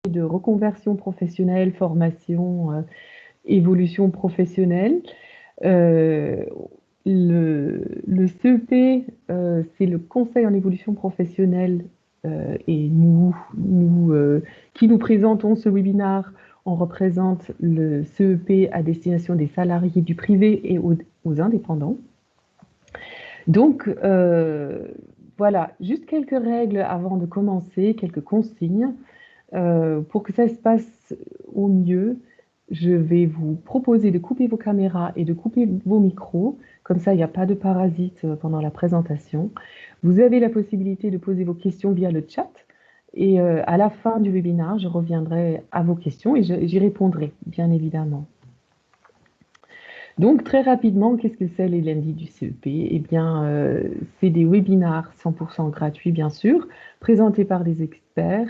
de reconversion professionnelle, formation, évolution professionnelle. Euh, le CEP, c'est le Conseil en évolution professionnelle et qui nous présentons ce webinaire, on représente le CEP à destination des salariés du privé et aux indépendants. Donc, voilà, juste quelques règles avant de commencer, quelques consignes. Pour que ça se passe au mieux, je vais vous proposer de couper vos caméras et de couper vos micros. Comme ça, il n'y a pas de parasites pendant la présentation. Vous avez la possibilité de poser vos questions via le chat. Et à la fin du webinaire, je reviendrai à vos questions et j'y répondrai, bien évidemment. Donc, très rapidement, qu'est-ce que c'est les lundis du CEP? Eh bien, c'est des webinaires 100% gratuits, bien sûr, présentés par des experts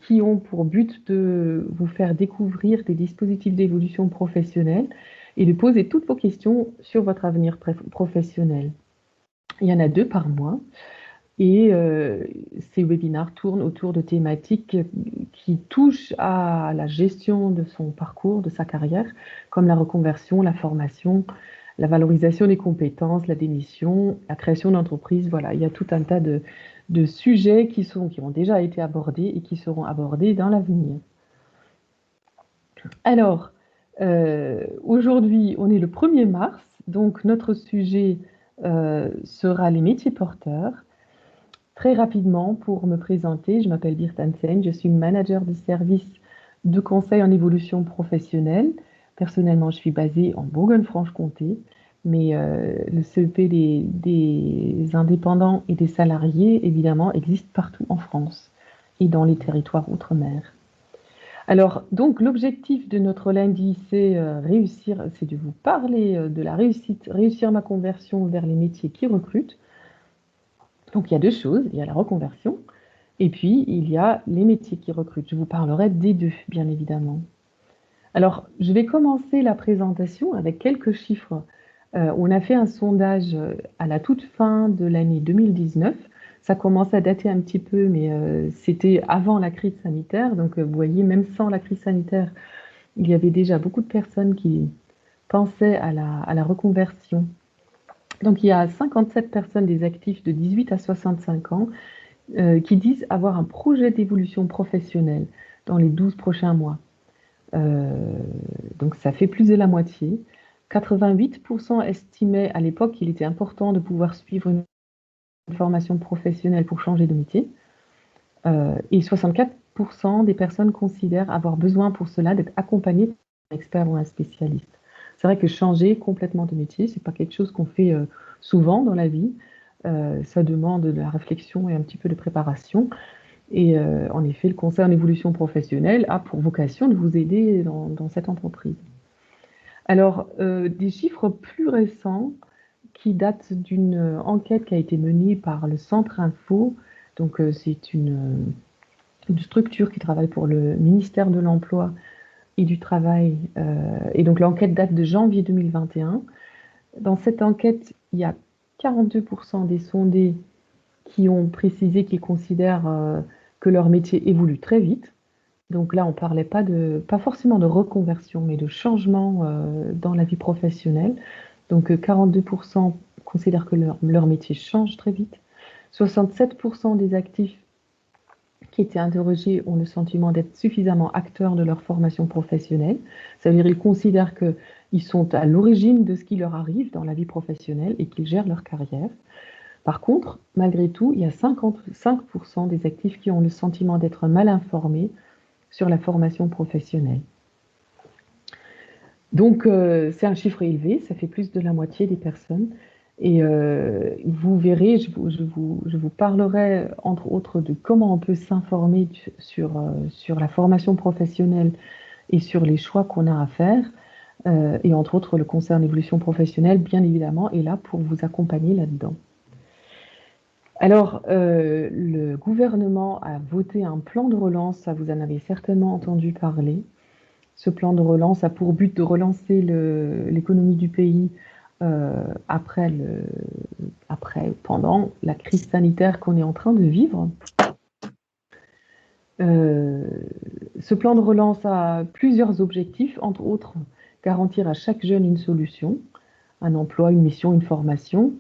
qui ont pour but de vous faire découvrir des dispositifs d'évolution professionnelle et de poser toutes vos questions sur votre avenir professionnel. Il y en a 2 par mois. Et ces webinaires tournent autour de thématiques qui touchent à la gestion de son parcours, de sa carrière, comme la reconversion, la formation, la valorisation des compétences, la démission, la création d'entreprise. Voilà, il y a tout un tas de sujets qui ont déjà été abordés et qui seront abordés dans l'avenir. Alors, aujourd'hui, on est le 1er mars, donc notre sujet sera les métiers porteurs. Très rapidement, pour me présenter, je m'appelle Birte Hansen, je suis manager de service de conseil en évolution professionnelle. Personnellement, je suis basée en Bourgogne-Franche-Comté, mais le CEP des indépendants et des salariés, évidemment, existe partout en France et dans les territoires outre-mer. Alors, donc, l'objectif de notre lundi, c'est de vous parler de la réussite, réussir ma conversion vers les métiers qui recrutent. Donc, il y a 2 choses, il y a la reconversion, et puis il y a les métiers qui recrutent. Je vous parlerai des 2, bien évidemment. Alors, je vais commencer la présentation avec quelques chiffres. On a fait un sondage à la toute fin de l'année 2019. Ça commence à dater un petit peu, mais c'était avant la crise sanitaire. Donc, vous voyez, même sans la crise sanitaire, il y avait déjà beaucoup de personnes qui pensaient à la reconversion. Donc, il y a 57 personnes des actifs de 18 à 65 ans qui disent avoir un projet d'évolution professionnelle dans les 12 prochains mois. Donc, ça fait plus de la moitié. 88% estimaient à l'époque qu'il était important de pouvoir suivre une formation professionnelle pour changer de métier. Et 64% des personnes considèrent avoir besoin pour cela d'être accompagnées par un expert ou un spécialiste. C'est vrai que changer complètement de métier, c'est pas quelque chose qu'on fait souvent dans la vie. Ça demande de la réflexion et un petit peu de préparation. Et en effet, le conseil en évolution professionnelle a pour vocation de vous aider dans cette entreprise. Alors, des chiffres plus récents qui datent d'une enquête qui a été menée par le Centre Info. Donc, c'est une structure qui travaille pour le ministère de l'Emploi et du Travail. Et donc, l'enquête date de janvier 2021. Dans cette enquête, il y a 42% des sondés qui ont précisé qu'ils considèrent que leur métier évolue très vite. Donc là, on ne parlait pas forcément de reconversion, mais de changement dans la vie professionnelle. Donc 42% considèrent que leur métier change très vite. 67% des actifs qui étaient interrogés ont le sentiment d'être suffisamment acteurs de leur formation professionnelle. Ça veut dire qu'ils considèrent qu'ils sont à l'origine de ce qui leur arrive dans la vie professionnelle et qu'ils gèrent leur carrière. Par contre, malgré tout, il y a 55% des actifs qui ont le sentiment d'être mal informés sur la formation professionnelle. Donc, c'est un chiffre élevé, ça fait plus de la moitié des personnes. Et vous verrez, je vous parlerai entre autres de comment on peut s'informer sur la formation professionnelle et sur les choix qu'on a à faire. Et entre autres, le conseil en évolution professionnelle, bien évidemment, est là pour vous accompagner là-dedans. Alors, le gouvernement a voté un plan de relance, ça vous en avez certainement entendu parler. Ce plan de relance a pour but de relancer l'économie du pays pendant la crise sanitaire qu'on est en train de vivre. Euh, Ce plan de relance a plusieurs objectifs, entre autres garantir à chaque jeune une solution, un emploi, une mission, une formation.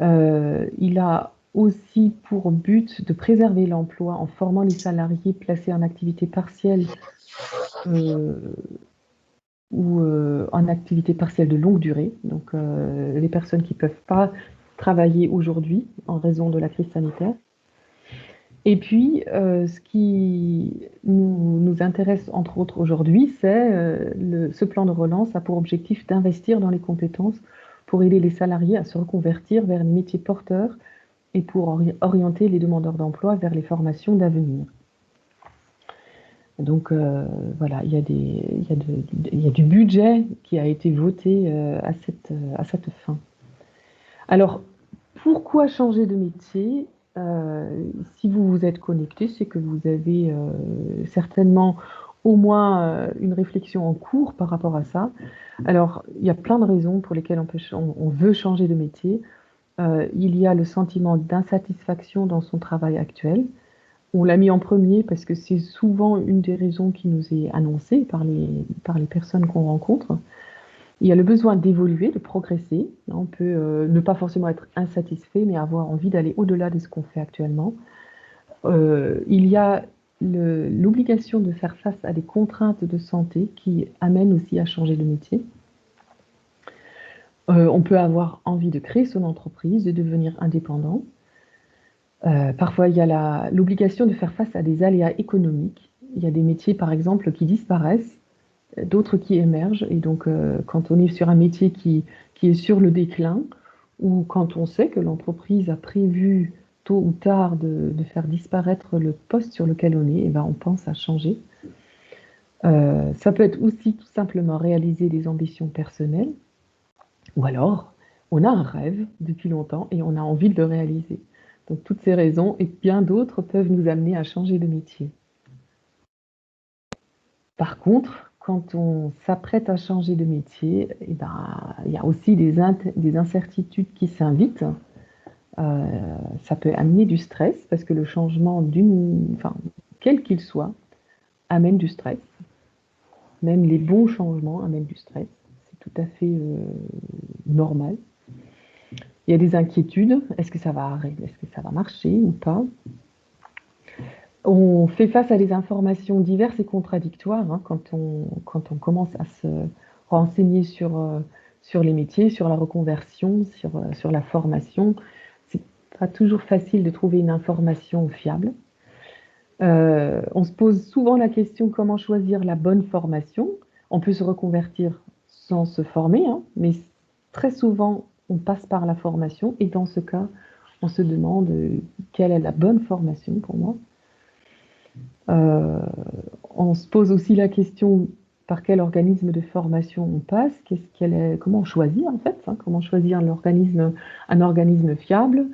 Il a aussi pour but de préserver l'emploi en formant les salariés placés en activité partielle euh, ou en activité partielle de longue durée, donc les personnes qui ne peuvent pas travailler aujourd'hui en raison de la crise sanitaire. Et puis, ce qui nous intéresse entre autres aujourd'hui, c'est ce plan de relance a pour objectif d'investir dans les compétences pour aider les salariés à se reconvertir vers les métiers porteurs et pour orienter les demandeurs d'emploi vers les formations d'avenir. Donc voilà, il y a du budget qui a été voté à cette fin. Alors, pourquoi changer de métier? Si vous vous êtes connecté, c'est que vous avez certainement au moins une réflexion en cours par rapport à ça. Alors, il y a plein de raisons pour lesquelles on veut changer de métier. Il y a le sentiment d'insatisfaction dans son travail actuel. On l'a mis en premier parce que c'est souvent une des raisons qui nous est annoncée par les personnes qu'on rencontre. Il y a le besoin d'évoluer, de progresser. On peut ne pas forcément être insatisfait, mais avoir envie d'aller au-delà de ce qu'on fait actuellement. Il y a l'obligation de faire face à des contraintes de santé qui amènent aussi à changer de métier. On peut avoir envie de créer son entreprise, de devenir indépendant. Parfois, il y a l'obligation de faire face à des aléas économiques. Il y a des métiers, par exemple, qui disparaissent, d'autres qui émergent. Et donc, quand on est sur un métier qui est sur le déclin, ou quand on sait que l'entreprise a prévu tôt ou tard de faire disparaître le poste sur lequel on est, et ben, on pense à changer. Ça peut être aussi tout simplement réaliser des ambitions personnelles, ou alors on a un rêve depuis longtemps et on a envie de le réaliser. Donc toutes ces raisons et bien d'autres peuvent nous amener à changer de métier. Par contre, quand on s'apprête à changer de métier, eh ben, il y a aussi des incertitudes qui s'invitent. Ça peut amener du stress parce que le changement enfin, quel qu'il soit, amène du stress. Même les bons changements amènent du stress. C'est tout à fait normal. Il y a des inquiétudes. Est-ce que ça va arrêter? Est-ce que ça va marcher ou pas? On fait face à des informations diverses et contradictoires hein, quand on commence à se renseigner sur les métiers, sur la reconversion, sur la formation. C'est pas toujours facile de trouver une information fiable. On se pose souvent la question comment choisir la bonne formation. On peut se reconvertir sans se former, hein, mais très souvent on passe par la formation et dans ce cas, on se demande quelle est la bonne formation pour moi. Euh, on se pose aussi la question par quel organisme de formation on passe, comment on choisit en fait, hein, comment choisir un organisme fiable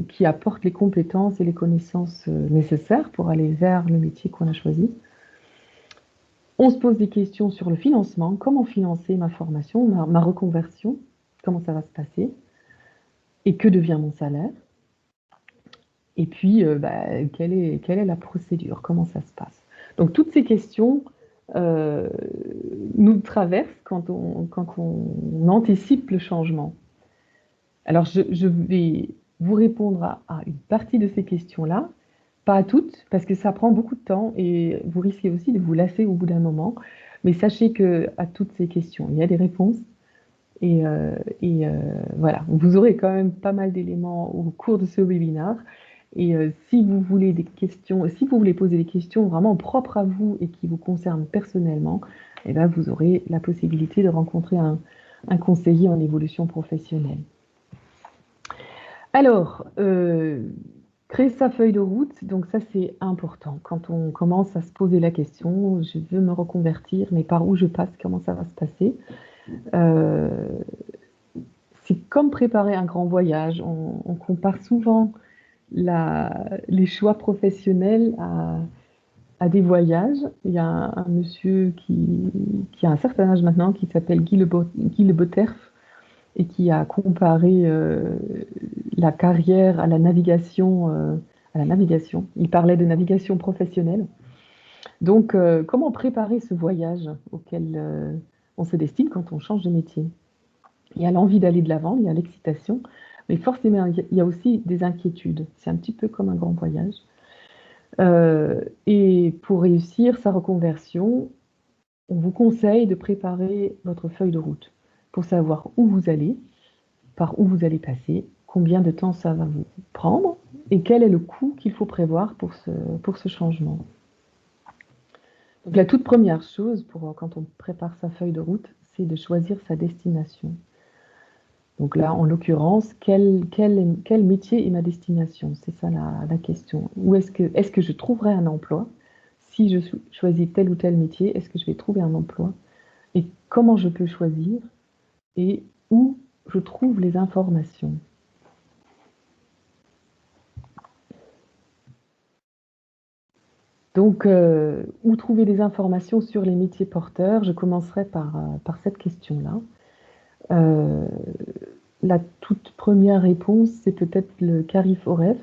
qui apporte les compétences et les connaissances nécessaires pour aller vers le métier qu'on a choisi. On se pose des questions sur le financement, comment financer ma formation, ma reconversion, comment ça va se passer et que devient mon salaire. Et puis, quelle est la procédure? Comment ça se passe? Donc, toutes ces questions nous traversent quand on anticipe le changement. Alors, je vais vous répondre à une partie de ces questions-là, pas à toutes, parce que ça prend beaucoup de temps et vous risquez aussi de vous lasser au bout d'un moment. Mais sachez qu'à toutes ces questions, il y a des réponses. Voilà, vous aurez quand même pas mal d'éléments au cours de ce webinaire. Et si vous voulez si vous voulez poser des questions vraiment propres à vous et qui vous concernent personnellement, eh ben, vous aurez la possibilité de rencontrer un conseiller en évolution professionnelle. Alors, créer sa feuille de route, donc ça c'est important. Quand on commence à se poser la question, je veux me reconvertir, mais par où je passe, comment ça va se passer? C'est comme préparer un grand voyage. On compare souvent les choix professionnels à des voyages. Il y a un monsieur qui a un certain âge maintenant, qui s'appelle Guy Le Boterf, et qui a comparé la carrière à la navigation la navigation. Il parlait de navigation professionnelle. Donc, comment préparer ce voyage auquel on se destine quand on change de métier? Il y a l'envie d'aller de l'avant, il y a l'excitation, mais forcément, il y a aussi des inquiétudes. C'est un petit peu comme un grand voyage. Et pour réussir sa reconversion, on vous conseille de préparer votre feuille de route pour savoir où vous allez, par où vous allez passer, combien de temps ça va vous prendre et quel est le coût qu'il faut prévoir pour ce changement. Donc la toute première chose quand on prépare sa feuille de route, c'est de choisir sa destination. Donc là, en l'occurrence, quel métier est ma destination? C'est ça la question. Où est-ce que je trouverai un emploi? Si je choisis tel ou tel métier, est-ce que je vais trouver un emploi? Et comment je peux choisir? Et où je trouve les informations? Donc, où trouver des informations sur les métiers porteurs? Je commencerai par cette question-là. La toute première réponse, c'est peut-être le CARIF-OREF.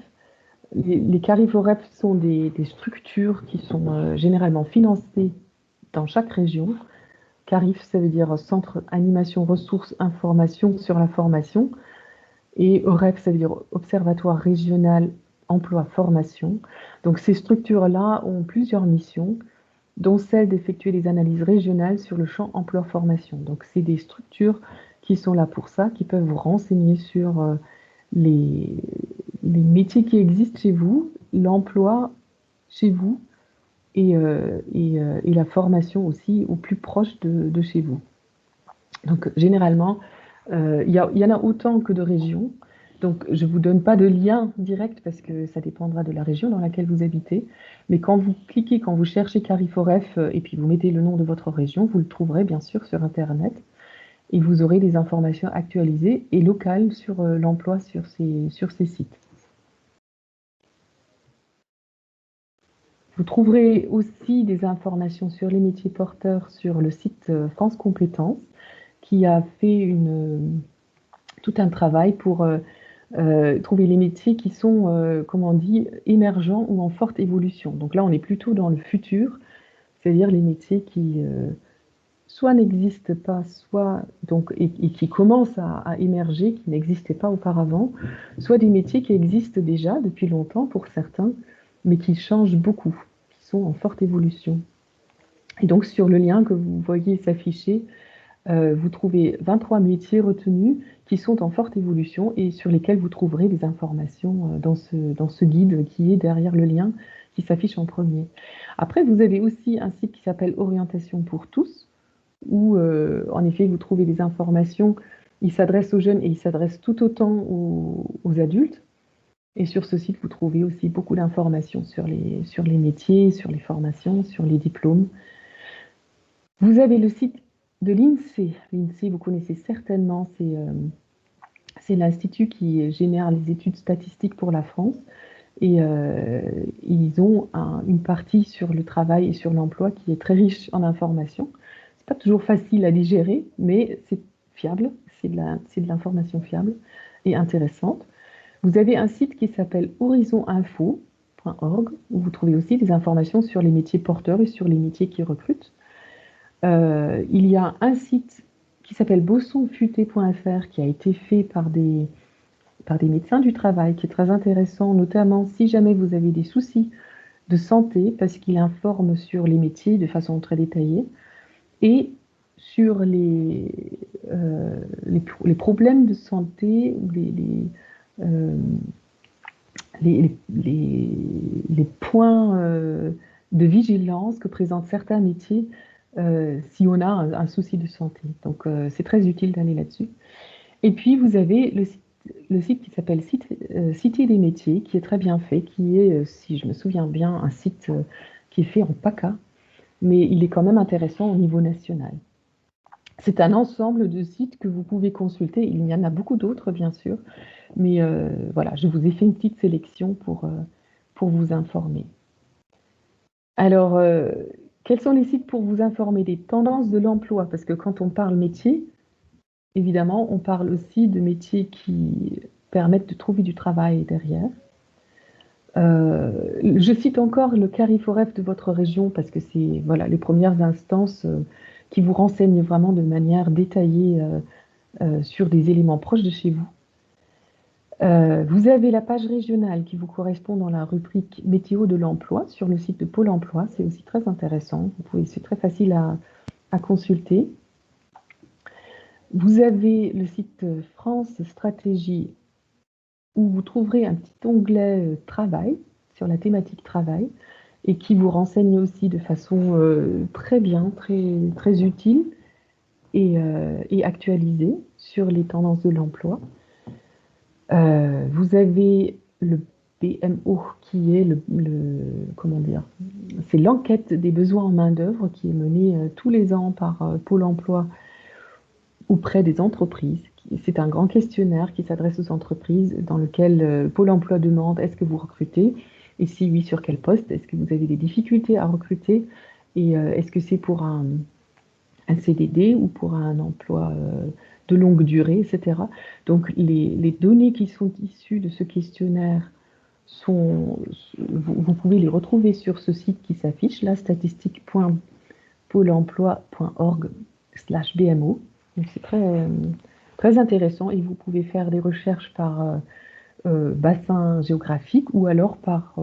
Les CARIF-OREF sont des structures qui sont généralement financées dans chaque région. CARIF, ça veut dire Centre Animation Ressources Information sur la formation. Et OREF, ça veut dire Observatoire Régional Emploi Formation. Donc ces structures-là ont plusieurs missions, dont celle d'effectuer des analyses régionales sur le champ emploi-formation. Donc c'est des structures qui sont là pour ça, qui peuvent vous renseigner sur les, les métiers qui existent chez vous, l'emploi chez vous et la formation aussi au plus proche de chez vous. Donc généralement, il y en a autant que de régions. Donc je ne vous donne pas de lien direct parce que ça dépendra de la région dans laquelle vous habitez. Mais quand vous cliquez, quand vous cherchez CARIFOREF et puis vous mettez le nom de votre région, vous le trouverez bien sûr sur Internet. Et vous aurez des informations actualisées et locales sur l'emploi sur ces sites. Vous trouverez aussi des informations sur les métiers porteurs sur le site France Compétences, qui a fait tout un travail pour trouver les métiers qui sont, comment on dit, émergents ou en forte évolution. Donc là, on est plutôt dans le futur, c'est-à-dire les métiers qui soit n'existent pas, soit donc et qui commencent à émerger, qui n'existaient pas auparavant, soit des métiers qui existent déjà depuis longtemps pour certains, mais qui changent beaucoup, qui sont en forte évolution. Et donc sur le lien que vous voyez s'afficher, vous trouvez 23 métiers retenus qui sont en forte évolution et sur lesquels vous trouverez des informations dans ce guide qui est derrière le lien qui s'affiche en premier. Après, vous avez aussi un site qui s'appelle Orientation pour tous, où en effet vous trouvez des informations. Il s'adresse aux jeunes et il s'adresse tout autant aux adultes. Et sur ce site, vous trouvez aussi beaucoup d'informations sur les métiers, sur les formations, sur les diplômes. Vous avez le site de l'INSEE. L'INSEE, vous connaissez certainement, c'est l'institut qui génère les études statistiques pour la France. Et ils ont une partie sur le travail et sur l'emploi qui est très riche en informations. C'est pas toujours facile à digérer, mais c'est fiable, c'est de l'information fiable et intéressante. Vous avez un site qui s'appelle horizoninfo.org, où vous trouvez aussi des informations sur les métiers porteurs et sur les métiers qui recrutent. Il y a un site qui s'appelle bossonfuté.fr qui a été fait par des médecins du travail, qui est très intéressant, notamment si jamais vous avez des soucis de santé, parce qu'il informe sur les métiers de façon très détaillée, et sur les problèmes de santé ou les points de vigilance que présentent certains métiers si on a un souci de santé. Donc c'est très utile d'aller là-dessus. Et puis vous avez le site qui s'appelle Cité des métiers, qui est très bien fait, qui est, si je me souviens bien, un site qui est fait en PACA, mais il est quand même intéressant au niveau national. C'est un ensemble de sites que vous pouvez consulter. Il y en a beaucoup d'autres, bien sûr, mais voilà, je vous ai fait une petite sélection pour vous informer. Alors, quels sont les sites pour vous informer des tendances de l'emploi? Parce que quand on parle métier, évidemment, on parle aussi de métiers qui permettent de trouver du travail derrière. Je cite encore le CARIFOREF de votre région parce que c'est voilà, les premières instances qui vous renseignent vraiment de manière détaillée sur des éléments proches de chez vous. Vous avez la page régionale qui vous correspond dans la rubrique météo de l'emploi sur le site de Pôle emploi. C'est aussi très intéressant. C'est très facile à consulter. Vous avez le site France Stratégie où vous trouverez un petit onglet travail sur la thématique travail et qui vous renseigne aussi de façon très bien, très utile et actualisée sur les tendances de l'emploi. Vous avez le BMO qui est comment dire, c'est l'enquête des besoins en main-d'œuvre qui est menée tous les ans par Pôle emploi auprès des entreprises. C'est un grand questionnaire qui s'adresse aux entreprises dans lequel Pôle emploi demande est-ce que vous recrutez et si oui, sur quel poste, est-ce que vous avez des difficultés à recruter et est-ce que c'est pour un CDD ou pour un emploi de longue durée, etc. Donc les données qui sont issues de ce questionnaire vous pouvez les retrouver sur ce site qui s'affiche là, statistique.pôleemploi.org/BMO. Donc c'est très intéressant et vous pouvez faire des recherches par bassin géographique ou alors par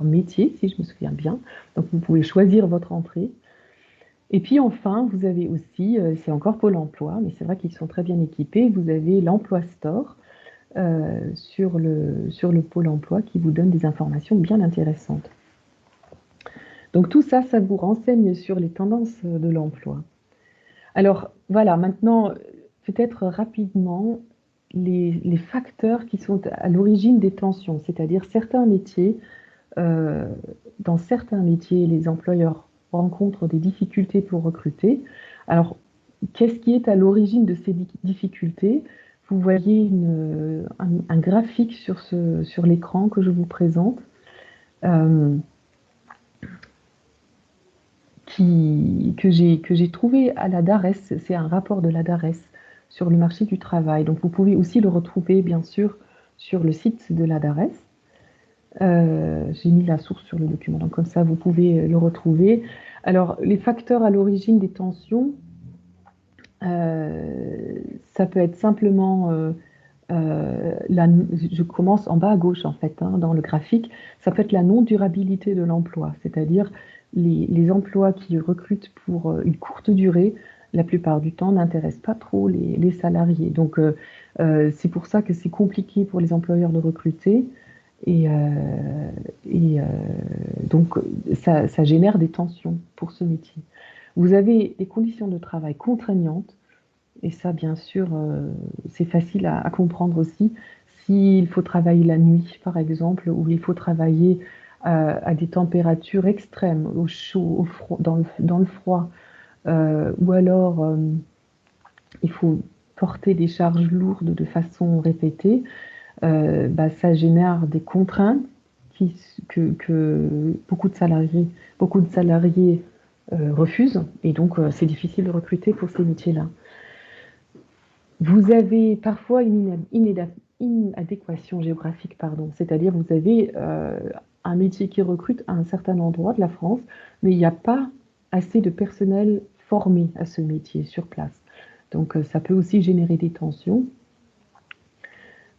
métier, si je me souviens bien. Donc vous pouvez choisir votre entrée. Et puis enfin, vous avez aussi, c'est encore Pôle emploi, mais c'est vrai qu'ils sont très bien équipés, vous avez l'Emploi Store sur le Pôle emploi qui vous donne des informations bien intéressantes. Donc tout ça, ça vous renseigne sur les tendances de l'emploi. Alors voilà, maintenant, peut-être rapidement, les facteurs qui sont à l'origine des tensions, c'est-à-dire certains métiers, dans certains métiers, les employeurs rencontrent des difficultés pour recruter. Alors, qu'est-ce qui est à l'origine de ces difficultés? Vous voyez un graphique sur l'écran que je vous présente. Que j'ai trouvé à la DARES, c'est un rapport de la DARES sur le marché du travail. Donc vous pouvez aussi le retrouver bien sûr sur le site de la DARES. J'ai mis la source sur le document, donc comme ça vous pouvez le retrouver. Alors les facteurs à l'origine des tensions, ça peut être simplement, je commence en bas à gauche en fait, hein, dans le graphique, ça peut être la non-durabilité de l'emploi, c'est-à-dire les emplois qui recrutent pour une courte durée, la plupart du temps n'intéressent pas trop les salariés. Donc c'est pour ça que c'est compliqué pour les employeurs de recruter. Et, euh, et donc, ça génère des tensions pour ce métier. Vous avez des conditions de travail contraignantes, et ça, bien sûr, c'est facile à comprendre aussi. S'il faut travailler la nuit, par exemple, ou il faut travailler à des températures extrêmes, au chaud, au froid, dans le froid, ou alors il faut porter des charges lourdes de façon répétée, ça génère des contraintes que beaucoup de salariés refusent, et donc c'est difficile de recruter pour ces métiers-là. Vous avez parfois une inadéquation géographique, pardon, c'est-à-dire vous avez un métier qui recrute à un certain endroit de la France, mais il n'y a pas assez de personnel formé à ce métier sur place. Donc ça peut aussi générer des tensions.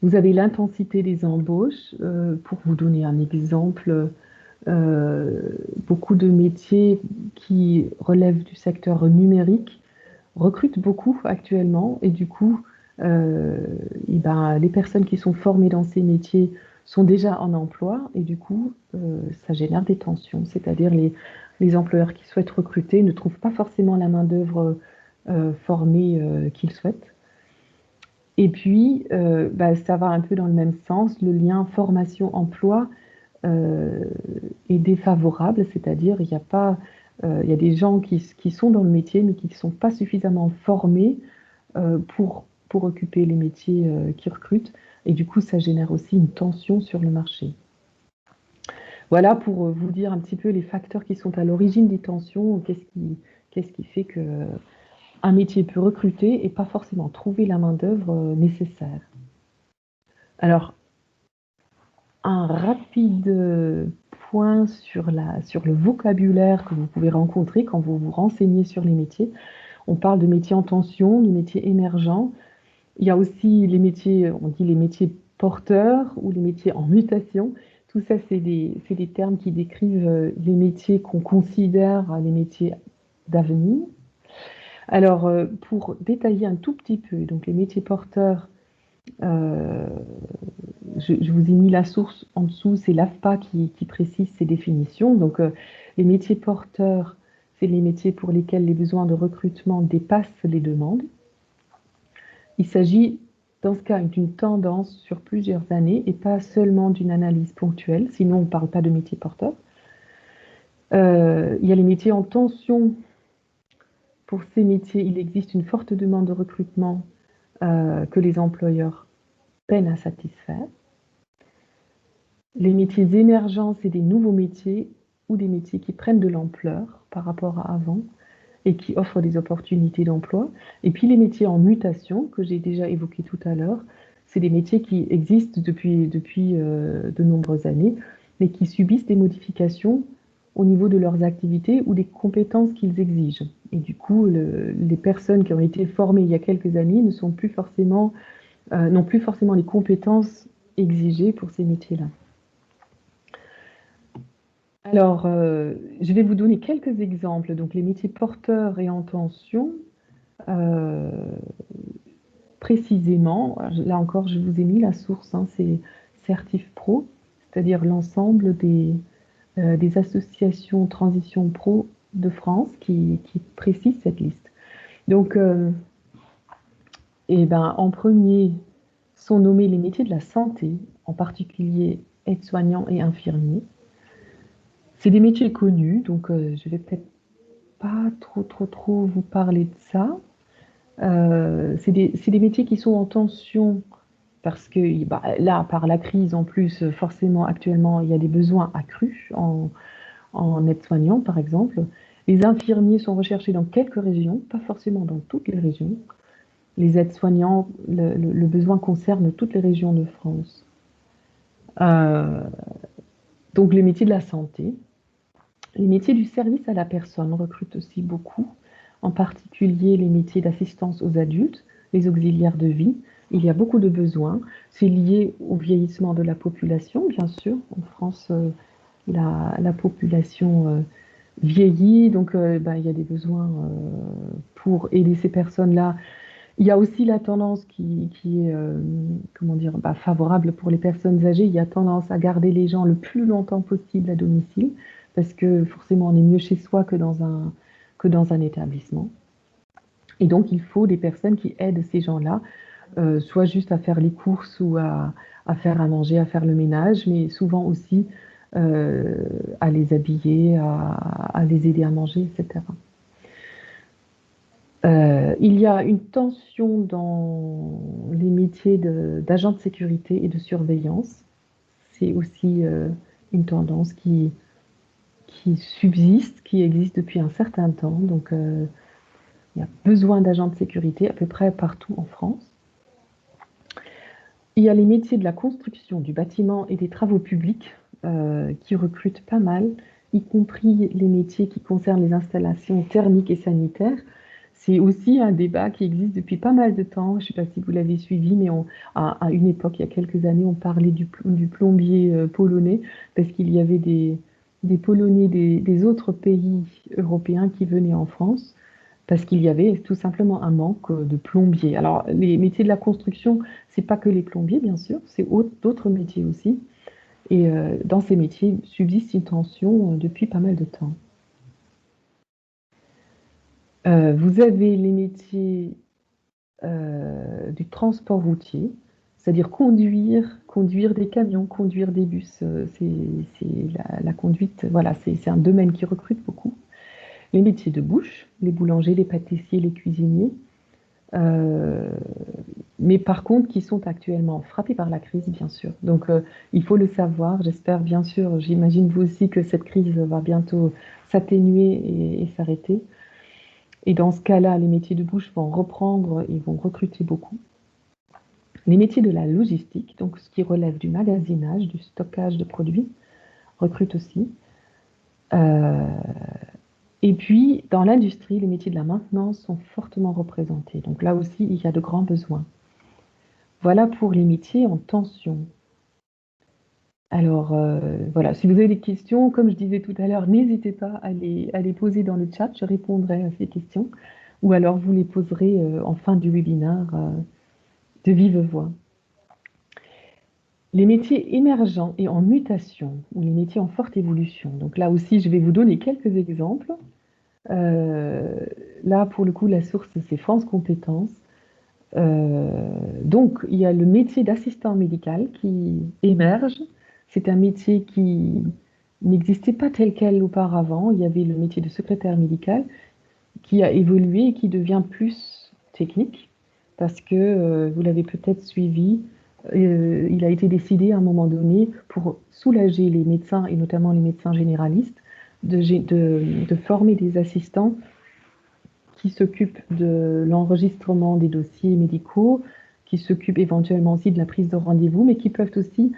Vous avez l'intensité des embauches. Pour vous donner un exemple, beaucoup de métiers qui relèvent du secteur numérique recrutent beaucoup actuellement et du coup, les personnes qui sont formées dans ces métiers sont déjà en emploi et du coup, ça génère des tensions. C'est-à-dire les employeurs qui souhaitent recruter ne trouvent pas forcément la main-d'œuvre formée qu'ils souhaitent. Et puis, ça va un peu dans le même sens. Le lien formation-emploi est défavorable, c'est-à-dire il y a pas, il y a des gens qui sont dans le métier mais qui ne sont pas suffisamment formés pour occuper les métiers qui recrutent. Et du coup, ça génère aussi une tension sur le marché. Voilà pour vous dire un petit peu les facteurs qui sont à l'origine des tensions. Qu'est-ce qui fait que un métier peut recruter et pas forcément trouver la main-d'œuvre nécessaire. Alors, un rapide point sur le vocabulaire que vous pouvez rencontrer quand vous vous renseignez sur les métiers. On parle de métiers en tension, de métiers émergents. Il y a aussi les métiers, on dit les métiers porteurs ou les métiers en mutation. Tout ça, c'est des termes qui décrivent les métiers qu'on considère les métiers d'avenir. Alors, pour détailler un tout petit peu, donc les métiers porteurs, euh, je vous ai mis la source en dessous, c'est l'AFPA qui précise ces définitions. Donc, les métiers porteurs, c'est les métiers pour lesquels les besoins de recrutement dépassent les demandes. Il s'agit, dans ce cas, d'une tendance sur plusieurs années et pas seulement d'une analyse ponctuelle, sinon on ne parle pas de métier porteur. Il y a les métiers en tension. Pour ces métiers, il existe une forte demande de recrutement que les employeurs peinent à satisfaire. Les métiers émergents, c'est des nouveaux métiers ou des métiers qui prennent de l'ampleur par rapport à avant et qui offrent des opportunités d'emploi. Et puis les métiers en mutation, que j'ai déjà évoqués tout à l'heure, c'est des métiers qui existent depuis de nombreuses années, mais qui subissent des modifications au niveau de leurs activités ou des compétences qu'ils exigent. Et du coup, les personnes qui ont été formées il y a quelques années n'ont plus forcément les compétences exigées pour ces métiers-là. Alors, je vais vous donner quelques exemples. Donc, les métiers porteurs et en tension, euh, précisément, là encore, je vous ai mis la source, hein, c'est Certif Pro, c'est-à-dire l'ensemble des associations Transition Pro de France qui précisent cette liste. Donc, en premier sont nommés les métiers de la santé, en particulier aides-soignants et infirmiers. C'est des métiers connus, donc je vais peut-être pas trop vous parler de ça. C'est des métiers qui sont en tension parce que là, par la crise en plus, forcément, actuellement, il y a des besoins accrus en aide-soignants, par exemple. Les infirmiers sont recherchés dans quelques régions, pas forcément dans toutes les régions. Les aides-soignants, le besoin concerne toutes les régions de France. Euh, donc, les métiers de la santé. Les métiers du service à la personne recrutent aussi beaucoup, en particulier les métiers d'assistance aux adultes, les auxiliaires de vie. Il y a beaucoup de besoins. C'est lié au vieillissement de la population, bien sûr. En France, la population vieillit, donc il y a des besoins pour aider ces personnes-là. Il y a aussi la tendance qui est comment dire, favorable pour les personnes âgées. Il y a tendance à garder les gens le plus longtemps possible à domicile parce que forcément on est mieux chez soi que dans un établissement. Et donc il faut des personnes qui aident ces gens-là, soit juste à faire les courses ou à faire à manger, à faire le ménage, mais souvent aussi à les habiller, à les aider à manger, etc. Il y a une tension dans les métiers d'agent de sécurité et de surveillance. C'est aussi une tendance qui subsiste, qui existe depuis un certain temps. Donc, il y a besoin d'agents de sécurité à peu près partout en France. Il y a les métiers de la construction, du bâtiment et des travaux publics qui recrutent pas mal, y compris les métiers qui concernent les installations thermiques et sanitaires. C'est aussi un débat qui existe depuis pas mal de temps. Je ne sais pas si vous l'avez suivi, mais à une époque, il y a quelques années, on parlait du plombier polonais parce qu'il y avait des Polonais des autres pays européens qui venaient en France parce qu'il y avait tout simplement un manque de plombiers. Alors, les métiers de la construction, c'est pas que les plombiers, bien sûr, c'est d'autres métiers aussi. Et dans ces métiers subsiste une tension depuis pas mal de temps. Vous avez les métiers du transport routier, c'est-à-dire conduire des camions, conduire des bus. C'est la conduite, voilà, c'est un domaine qui recrute beaucoup. Les métiers de bouche, les boulangers, les pâtissiers, les cuisiniers, euh, mais par contre qui sont actuellement frappés par la crise, bien sûr. Donc il faut le savoir. J'espère, bien sûr, j'imagine vous aussi que cette crise va bientôt s'atténuer et s'arrêter. Et dans ce cas-là, les métiers de bouche vont reprendre et vont recruter beaucoup. Les métiers de la logistique, donc ce qui relève du magasinage, du stockage de produits, recrutent aussi. Euh, et puis, dans l'industrie, les métiers de la maintenance sont fortement représentés. Donc là aussi, il y a de grands besoins. Voilà pour les métiers en tension. Alors, voilà, si vous avez des questions, comme je disais tout à l'heure, n'hésitez pas à les poser dans le chat, je répondrai à ces questions, ou alors vous les poserez en fin du webinaire de vive voix. Les métiers émergents et en mutation, ou les métiers en forte évolution. Donc là aussi, je vais vous donner quelques exemples. Là, pour le coup, la source, c'est France Compétences. Donc, il y a le métier d'assistant médical qui émerge. C'est un métier qui n'existait pas tel quel auparavant. Il y avait le métier de secrétaire médical qui a évolué et qui devient plus technique parce que, vous l'avez peut-être suivi, il a été décidé à un moment donné, pour soulager les médecins et notamment les médecins généralistes, de former des assistants qui s'occupent de l'enregistrement des dossiers médicaux, qui s'occupent éventuellement aussi de la prise de rendez-vous, mais qui peuvent aussi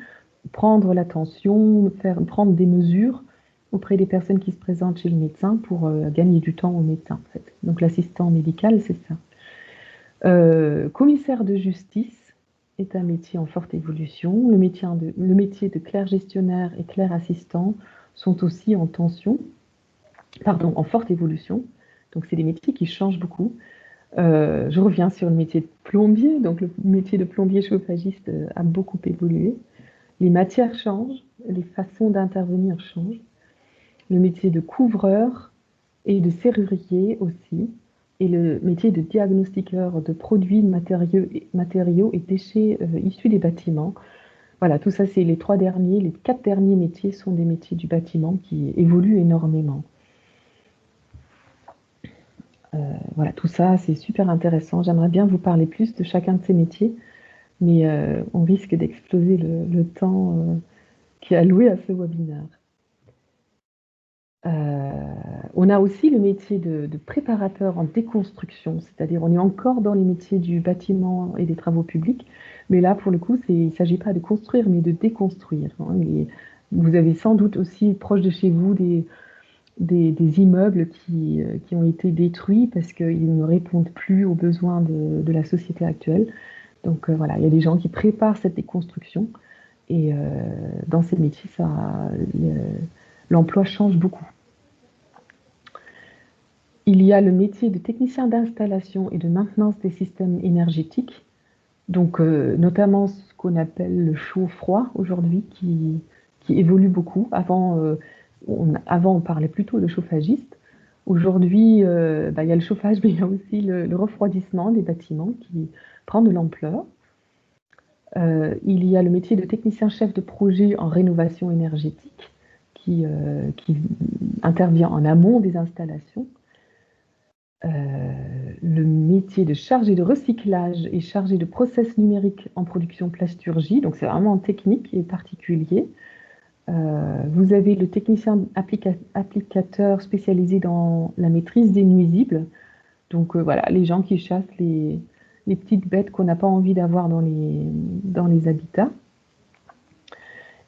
prendre l'attention, prendre des mesures auprès des personnes qui se présentent chez le médecin pour gagner du temps au médecin, en fait. Donc l'assistant médical, c'est ça. Commissaire de justice est un métier en forte évolution. Le métier de clerc gestionnaire et clerc assistant sont aussi en tension, pardon, en forte évolution. Donc c'est des métiers qui changent beaucoup. Je reviens sur le métier de plombier. Donc le métier de plombier chauffagiste a beaucoup évolué. Les matières changent, les façons d'intervenir changent. Le métier de couvreur et de serrurier aussi. Et le métier de diagnostiqueur de produits, de matériaux et déchets issus des bâtiments. Voilà, tout ça, c'est les les 4 derniers métiers sont des métiers du bâtiment qui évoluent énormément. Voilà, tout ça, c'est super intéressant. J'aimerais bien vous parler plus de chacun de ces métiers, mais on risque d'exploser le temps qui est alloué à ce webinaire. On a aussi le métier de préparateur en déconstruction, c'est-à-dire on est encore dans les métiers du bâtiment et des travaux publics, mais là, pour le coup, il ne s'agit pas de construire, mais de déconstruire, hein. Vous avez sans doute aussi proche de chez vous des immeubles qui ont été détruits parce qu'ils ne répondent plus aux besoins de la société actuelle. Donc voilà, il y a des gens qui préparent cette déconstruction et dans ces métiers, l'emploi change beaucoup. Il y a le métier de technicien d'installation et de maintenance des systèmes énergétiques, donc notamment ce qu'on appelle le chaud-froid aujourd'hui, qui évolue beaucoup. Avant, on parlait plutôt de chauffagiste. Aujourd'hui, il y a le chauffage, mais il y a aussi le refroidissement des bâtiments qui prend de l'ampleur. Il y a le métier de technicien chef de projet en rénovation énergétique qui intervient en amont des installations. Le métier de chargé de recyclage et chargé de process numérique en production plasturgie, donc c'est vraiment technique et particulier. Vous avez le technicien applicateur spécialisé dans la maîtrise des nuisibles, donc voilà, les gens qui chassent les petites bêtes qu'on n'a pas envie d'avoir dans les habitats.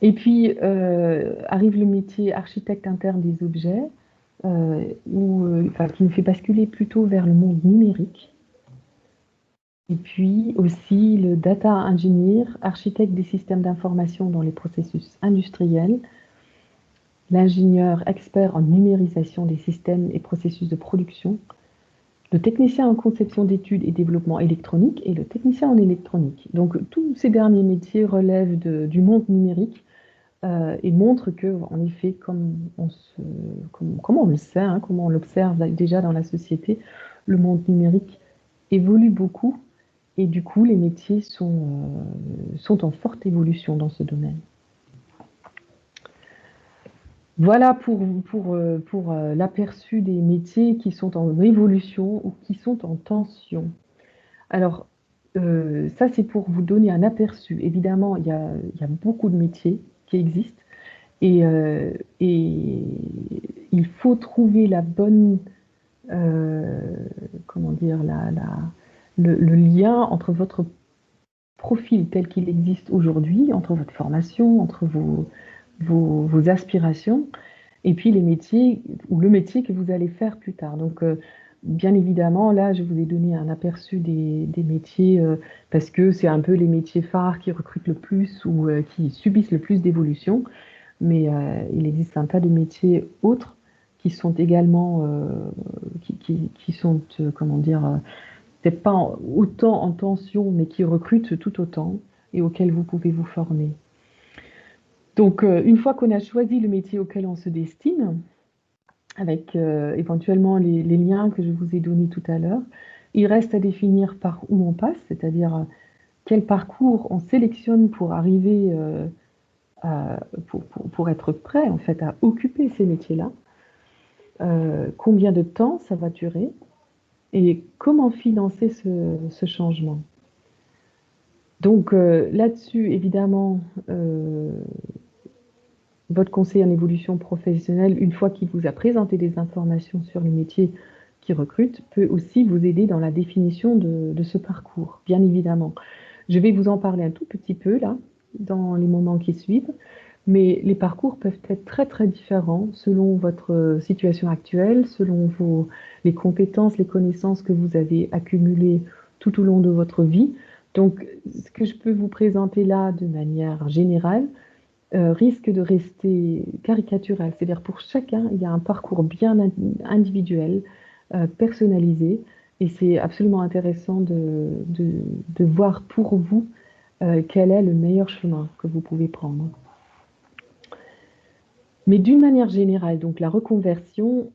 Et puis arrive le métier architecte interne des objets, qui nous fait basculer plutôt vers le monde numérique. Et puis aussi le data engineer, architecte des systèmes d'information dans les processus industriels, l'ingénieur expert en numérisation des systèmes et processus de production, le technicien en conception d'études et développement électronique et le technicien en électronique. Donc tous ces derniers métiers relèvent du monde numérique et montrent que, en effet, comme on le sait, hein, comme on l'observe déjà dans la société, le monde numérique évolue beaucoup et du coup les métiers sont en forte évolution dans ce domaine. Voilà pour l'aperçu des métiers qui sont en évolution ou qui sont en tension. Alors, ça c'est pour vous donner un aperçu. Évidemment, il y a beaucoup de métiers qui existent et il faut trouver la bonne, comment dire, le lien entre votre profil tel qu'il existe aujourd'hui, entre votre formation, entre vos aspirations, et puis les métiers, ou le métier que vous allez faire plus tard. Donc, bien évidemment, là, je vous ai donné un aperçu des métiers, parce que c'est un peu les métiers phares qui recrutent le plus ou qui subissent le plus d'évolution. Mais il existe un tas de métiers autres qui sont également, qui sont, comment dire, peut-être pas autant en tension, mais qui recrutent tout autant et auxquels vous pouvez vous former. Donc, une fois qu'on a choisi le métier auquel on se destine, avec éventuellement les liens que je vous ai donnés tout à l'heure, il reste à définir par où on passe, c'est-à-dire quel parcours on sélectionne pour arriver, pour être prêt en fait à occuper ces métiers-là, combien de temps ça va durer et comment financer ce changement. Donc là-dessus, évidemment, votre conseiller en évolution professionnelle, une fois qu'il vous a présenté des informations sur les métiers qui recrutent, peut aussi vous aider dans la définition de ce parcours, bien évidemment. Je vais vous en parler un tout petit peu là, dans les moments qui suivent, mais les parcours peuvent être très très différents selon votre situation actuelle, selon les compétences, les connaissances que vous avez accumulées tout au long de votre vie. Donc, ce que je peux vous présenter là de manière générale, risque de rester caricatural. C'est-à-dire pour chacun, il y a un parcours bien individuel, personnalisé, et c'est absolument intéressant de voir pour vous quel est le meilleur chemin que vous pouvez prendre. Mais d'une manière générale, donc la reconversion,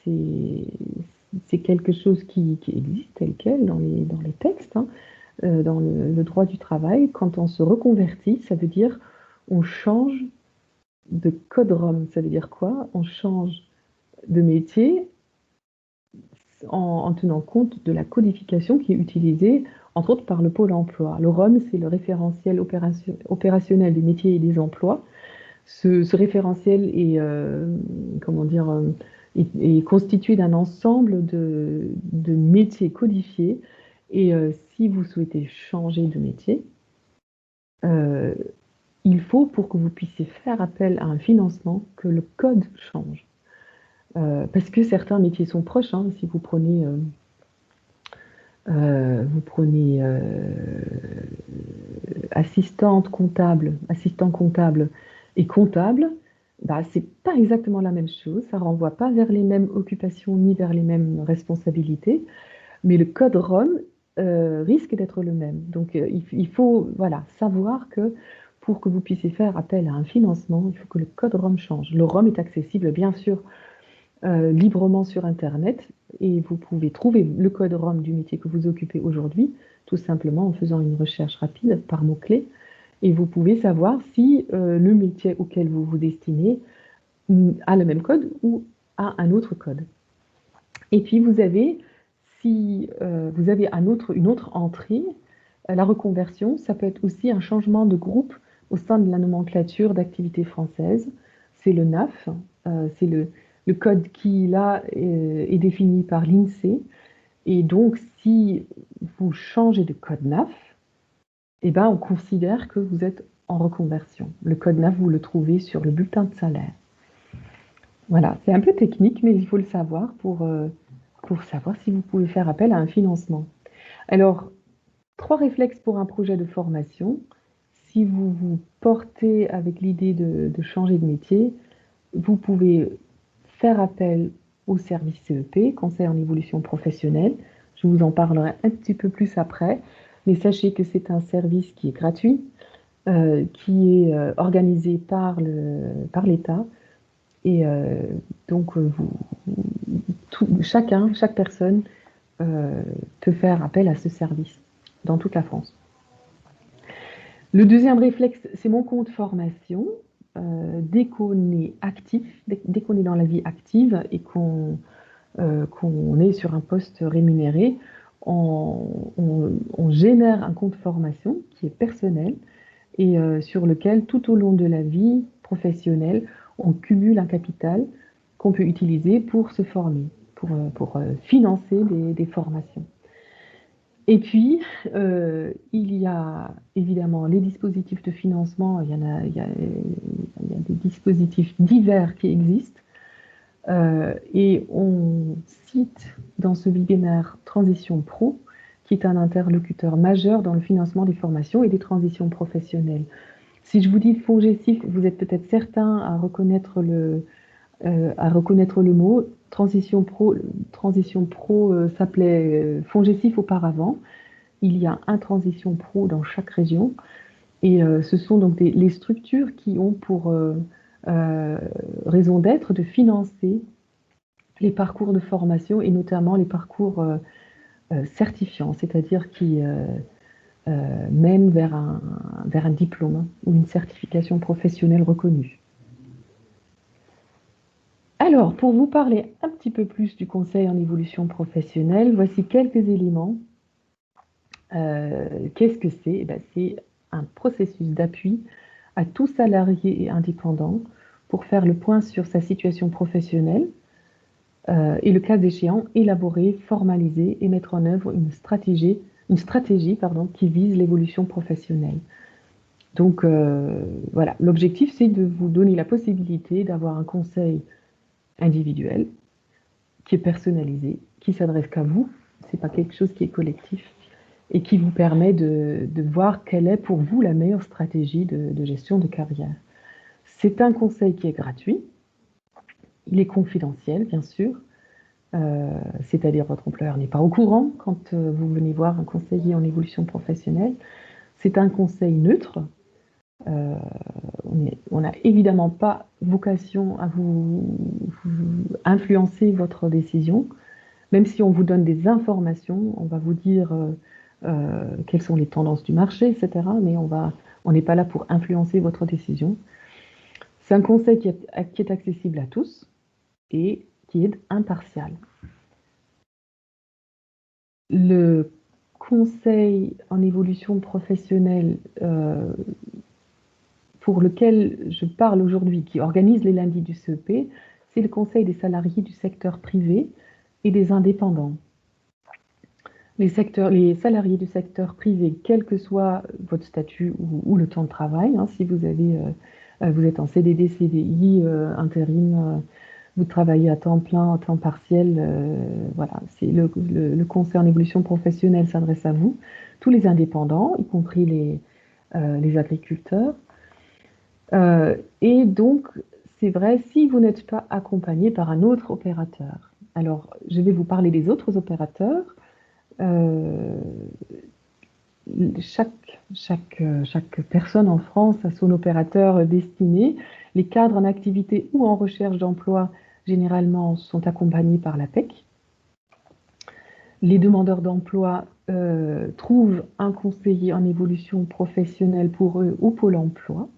c'est quelque chose qui existe tel quel dans les textes, hein, dans le droit du travail. Quand on se reconvertit, ça veut dire on change de code ROM. Ça veut dire quoi? On change de métier en tenant compte de la codification qui est utilisée, entre autres, par le Pôle emploi. Le ROM, c'est le référentiel opérationnel des métiers et des emplois. Ce référentiel est, comment dire, est constitué d'un ensemble de métiers codifiés. Et si vous souhaitez changer de métier, il faut, pour que vous puissiez faire appel à un financement, que le code change. Parce que certains métiers sont proches. Hein. Si vous prenez, assistante comptable, assistant comptable et comptable, bah, c'est pas exactement la même chose. Ça renvoie pas vers les mêmes occupations ni vers les mêmes responsabilités. Mais le code ROM risque d'être le même. Donc il faut voilà, savoir que pour que vous puissiez faire appel à un financement, il faut que le code ROM change. Le ROM est accessible bien sûr librement sur Internet et vous pouvez trouver le code ROM du métier que vous occupez aujourd'hui, tout simplement en faisant une recherche rapide par mots-clés. Et vous pouvez savoir si le métier auquel vous vous destinez a le même code ou a un autre code. Et puis vous avez, si vous avez une autre entrée, la reconversion, ça peut être aussi un changement de groupe au sein de la nomenclature d'activité française. C'est le NAF, c'est le code qui, là, est défini par l'INSEE. Et donc, si vous changez de code NAF, eh ben, on considère que vous êtes en reconversion. Le code NAF, vous le trouvez sur le bulletin de salaire. Voilà, c'est un peu technique, mais il faut le savoir pour savoir si vous pouvez faire appel à un financement. Alors, 3 réflexes pour un projet de formation. Si vous vous portez avec l'idée de changer de métier, vous pouvez faire appel au service CEP, Conseil en évolution professionnelle. Je vous en parlerai un petit peu plus après, mais sachez que c'est un service qui est gratuit, qui est organisé par l'État. Et donc, chaque personne peut faire appel à ce service dans toute la France. Le deuxième réflexe, c'est mon compte formation. Dès qu'on est actif, dès qu'on est dans la vie active et qu'on est sur un poste rémunéré, on génère un compte formation qui est personnel et sur lequel, tout au long de la vie professionnelle, on cumule un capital qu'on peut utiliser pour se former, pour financer des formations. Et puis, il y a évidemment les dispositifs de financement. Il y a des dispositifs divers qui existent. Et on cite dans ce webinaire Transition Pro, qui est un interlocuteur majeur dans le financement des formations et des transitions professionnelles. Si je vous dis FONGECIF, vous êtes peut-être certain à reconnaître le mot. Transition Pro s'appelait FONGECIF auparavant. Il y a un Transition Pro dans chaque région. Et ce sont donc les structures qui ont pour raison d'être de financer les parcours de formation et notamment les parcours certifiants, c'est-à-dire qui mènent vers un diplôme ou une certification professionnelle reconnue. Alors, pour vous parler un petit peu plus du conseil en évolution professionnelle, voici quelques éléments. Qu'est-ce que c'est? C'est un processus d'appui à tout salarié et indépendant pour faire le point sur sa situation professionnelle et le cas échéant, élaborer, formaliser et mettre en œuvre une stratégie qui vise l'évolution professionnelle. Donc voilà, l'objectif c'est de vous donner la possibilité d'avoir un conseil individuel qui est personnalisé, qui s'adresse qu'à vous, c'est pas quelque chose qui est collectif et qui vous permet de voir quelle est pour vous la meilleure stratégie de gestion de carrière. C'est un conseil qui est gratuit, il est confidentiel bien sûr, c'est-à-dire votre employeur n'est pas au courant quand vous venez voir un conseiller en évolution professionnelle. C'est un conseil neutre. On n'a évidemment pas vocation à vous influencer votre décision. Même si on vous donne des informations, on va vous dire quelles sont les tendances du marché, etc. Mais on n'est pas là pour influencer votre décision. C'est un conseil qui est accessible à tous et qui est impartial. Le conseil en évolution professionnelle pour lequel je parle aujourd'hui, qui organise les lundis du CEP, c'est le conseil des salariés du secteur privé et des indépendants. Les salariés du secteur privé, quel que soit votre statut ou le temps de travail, hein, si vous êtes en CDD, CDI, intérim, vous travaillez à temps plein, à temps partiel, voilà, c'est le conseil en évolution professionnelle s'adresse à vous, tous les indépendants, y compris les agriculteurs. Et donc, c'est vrai, si vous n'êtes pas accompagné par un autre opérateur. Alors, je vais vous parler des autres opérateurs. Chaque personne en France a son opérateur destiné. Les cadres en activité ou en recherche d'emploi, généralement, sont accompagnés par l'APEC. Les demandeurs d'emploi trouvent un conseiller en évolution professionnelle pour eux au Pôle emploi.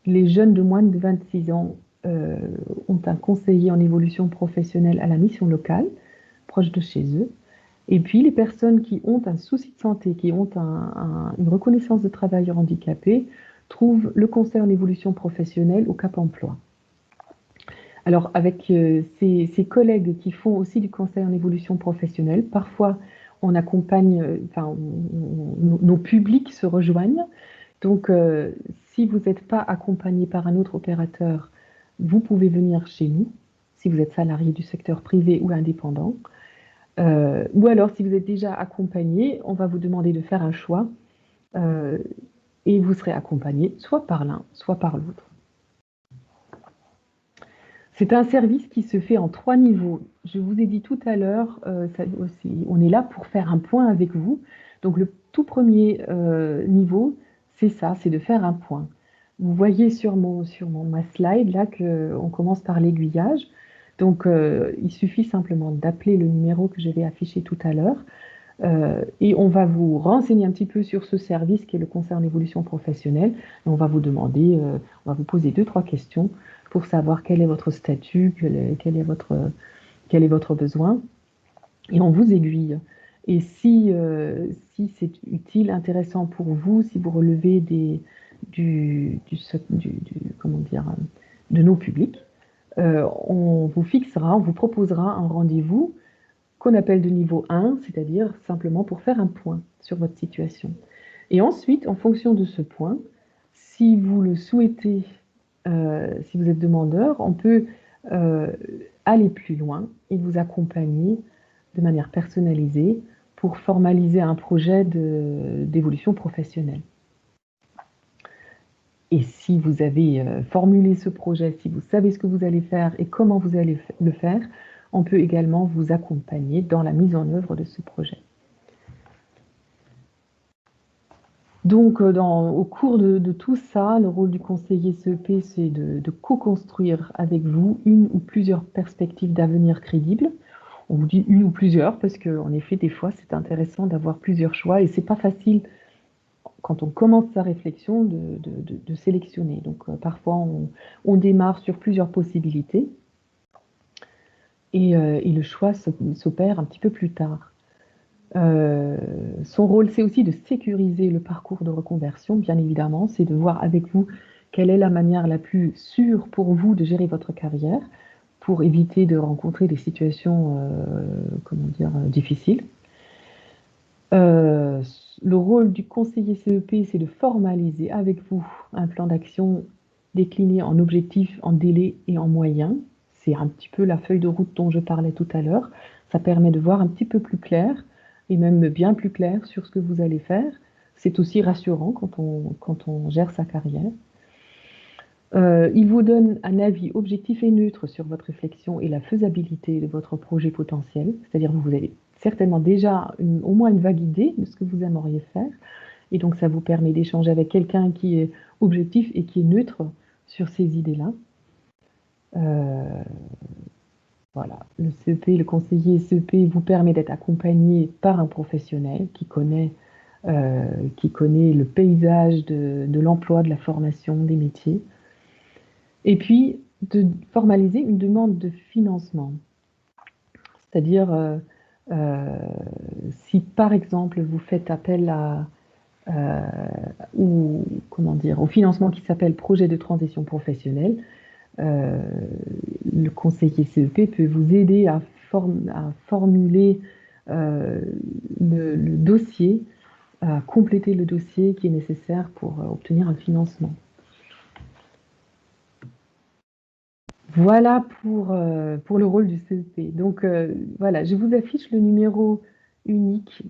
Les jeunes de moins de 26 ans ont un conseiller en évolution professionnelle à la mission locale, proche de chez eux. Et puis, les personnes qui ont un souci de santé, qui ont une reconnaissance de travailleur handicapé, trouvent le conseil en évolution professionnelle au Cap Emploi. Alors, avec ces collègues qui font aussi du conseil en évolution professionnelle, parfois on accompagne, nos publics se rejoignent. Donc, si vous n'êtes pas accompagné par un autre opérateur, vous pouvez venir chez nous, si vous êtes salarié du secteur privé ou indépendant. Ou alors, si vous êtes déjà accompagné, on va vous demander de faire un choix et vous serez accompagné soit par l'un, soit par l'autre. C'est un service qui se fait en 3 niveaux. Je vous ai dit tout à l'heure, on est là pour faire un point avec vous. Donc, le tout premier niveau, c'est ça, c'est de faire un point. Vous voyez sur ma slide là qu'on commence par l'aiguillage. Donc, il suffit simplement d'appeler le numéro que je vais afficher tout à l'heure et on va vous renseigner un petit peu sur ce service qui est le conseil en évolution professionnelle. Et on va vous demander, on va vous poser 2-3 questions pour savoir quel est votre statut, quel est votre besoin. Et on vous aiguille. Et si c'est utile, intéressant pour vous, si vous relevez de nos publics, on vous proposera un rendez-vous qu'on appelle de niveau 1, c'est-à-dire simplement pour faire un point sur votre situation. Et ensuite, en fonction de ce point, si vous le souhaitez, si vous êtes demandeur, on peut aller plus loin et vous accompagner de manière personnalisée pour formaliser un projet d'évolution professionnelle. Et si vous avez formulé ce projet, si vous savez ce que vous allez faire et comment vous allez le faire, on peut également vous accompagner dans la mise en œuvre de ce projet. Donc, au cours de tout ça, le rôle du conseiller CEP, c'est de co-construire avec vous une ou plusieurs perspectives d'avenir crédibles. On vous dit une ou plusieurs parce qu'en effet, des fois, c'est intéressant d'avoir plusieurs choix et c'est pas facile quand on commence sa réflexion de sélectionner. Donc, parfois, on démarre sur plusieurs possibilités et le choix s'opère un petit peu plus tard. Son rôle, c'est aussi de sécuriser le parcours de reconversion, bien évidemment. C'est de voir avec vous quelle est la manière la plus sûre pour vous de gérer votre carrière pour éviter de rencontrer des situations difficiles. Le rôle du conseiller CEP, c'est de formaliser avec vous un plan d'action décliné en objectifs, en délais et en moyens. C'est un petit peu la feuille de route dont je parlais tout à l'heure. Ça permet de voir un petit peu plus clair et même bien plus clair sur ce que vous allez faire. C'est aussi rassurant quand on gère sa carrière. Il vous donne un avis objectif et neutre sur votre réflexion et la faisabilité de votre projet potentiel. C'est-à-dire que vous avez certainement déjà au moins une vague idée de ce que vous aimeriez faire. Et donc, ça vous permet d'échanger avec quelqu'un qui est objectif et qui est neutre sur ces idées-là. Voilà, le CEP, le conseiller CEP vous permet d'être accompagné par un professionnel qui connaît le paysage de l'emploi, de la formation, des métiers. Et puis, de formaliser une demande de financement. C'est-à-dire, si par exemple, vous faites appel au financement qui s'appelle projet de transition professionnelle, le conseiller CEP peut vous aider à formuler le dossier, à compléter le dossier qui est nécessaire pour obtenir un financement. Voilà pour le rôle du CEP. Donc voilà, je vous affiche le numéro unique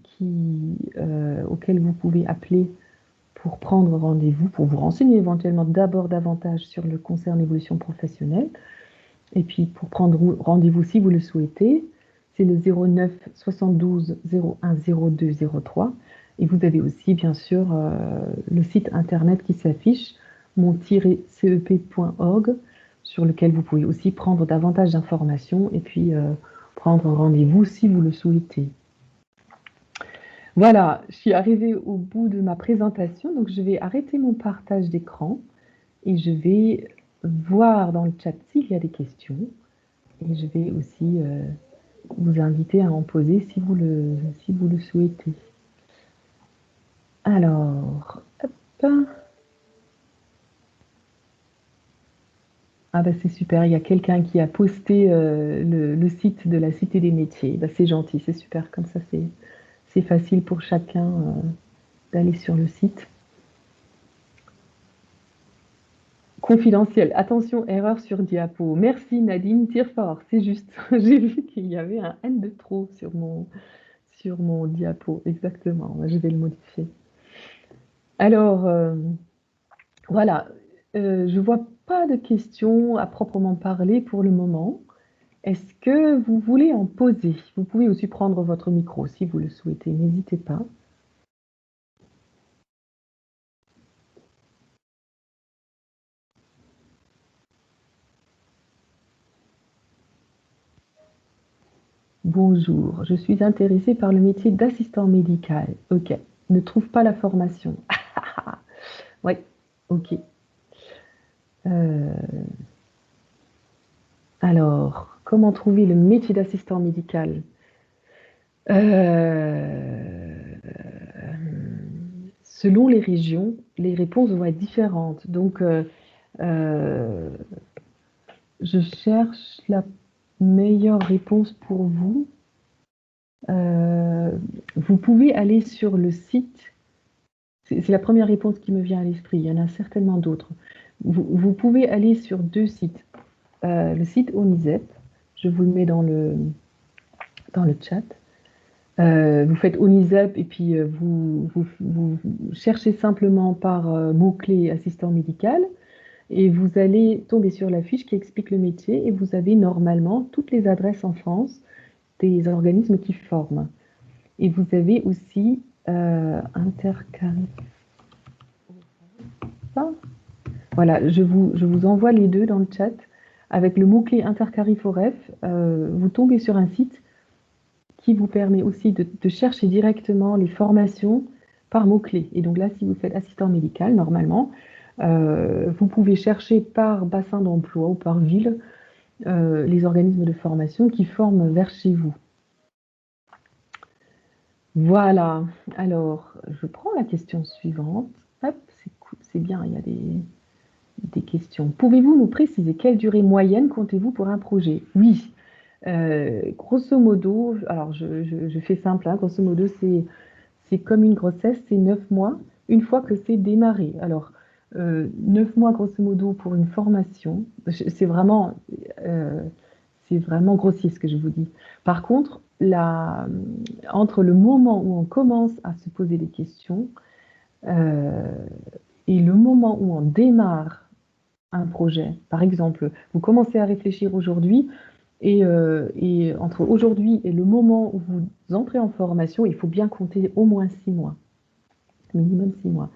auquel vous pouvez appeler pour prendre rendez-vous, pour vous renseigner éventuellement d'abord davantage sur le conseil en évolution professionnelle. Et puis pour prendre rendez-vous si vous le souhaitez, c'est le 09 72 01 02 03. Et vous avez aussi bien sûr le site internet qui s'affiche, mon-cep.org, sur lequel vous pouvez aussi prendre davantage d'informations et puis prendre rendez-vous si vous le souhaitez. Voilà, je suis arrivée au bout de ma présentation, donc je vais arrêter mon partage d'écran et je vais voir dans le chat s'il y a des questions et je vais aussi vous inviter à en poser si vous le souhaitez. Alors, hop. Ah bah c'est super, il y a quelqu'un qui a posté le site de la Cité des métiers. Bah c'est gentil, c'est super, comme ça c'est facile pour chacun d'aller sur le site. Confidentiel, attention, erreur sur diapo. Merci Nadine, tire fort, c'est juste. J'ai vu qu'il y avait un N de trop sur mon diapo, exactement, je vais le modifier. Alors, voilà, je vois pas de questions à proprement parler pour le moment. Est-ce que vous voulez en poser? Vous pouvez aussi prendre votre micro si vous le souhaitez, n'hésitez pas. Bonjour, je suis intéressée par le métier d'assistant médical. Ok, ne trouve pas la formation. Oui, ok. Alors, comment trouver le métier d'assistant médical? Selon les régions, les réponses vont être différentes. Donc, je cherche la meilleure réponse pour vous. Vous pouvez aller sur le site, c'est la première réponse qui me vient à l'esprit, il y en a certainement d'autres. Vous pouvez aller sur deux sites. Le site ONISEP, je vous le mets dans le chat. Vous faites ONISEP et puis vous cherchez simplement par mot-clé assistant médical et vous allez tomber sur la fiche qui explique le métier et vous avez normalement toutes les adresses en France des organismes qui forment. Et vous avez aussi Intercarif. Voilà, je vous envoie les deux dans le chat. Avec le mot-clé Intercariforef, vous tombez sur un site qui vous permet aussi de chercher directement les formations par mots-clés. Et donc là, si vous faites assistant médical, normalement, vous pouvez chercher par bassin d'emploi ou par ville les organismes de formation qui forment vers chez vous. Voilà. Alors, je prends la question suivante. Hop, c'est bien, il y a des questions. Pouvez-vous nous préciser quelle durée moyenne comptez-vous pour un projet? Oui. Grosso modo, alors je fais simple, hein, grosso modo, c'est comme une grossesse, c'est 9 mois, une fois que c'est démarré. Alors, 9 mois, grosso modo, pour une formation, euh, c'est vraiment grossier ce que je vous dis. Par contre, entre le moment où on commence à se poser des questions euh, et le moment où on démarre un projet, par exemple, vous commencez à réfléchir aujourd'hui, et entre aujourd'hui et le moment où vous entrez en formation, il faut bien compter au moins 6 mois, minimum 6 mois.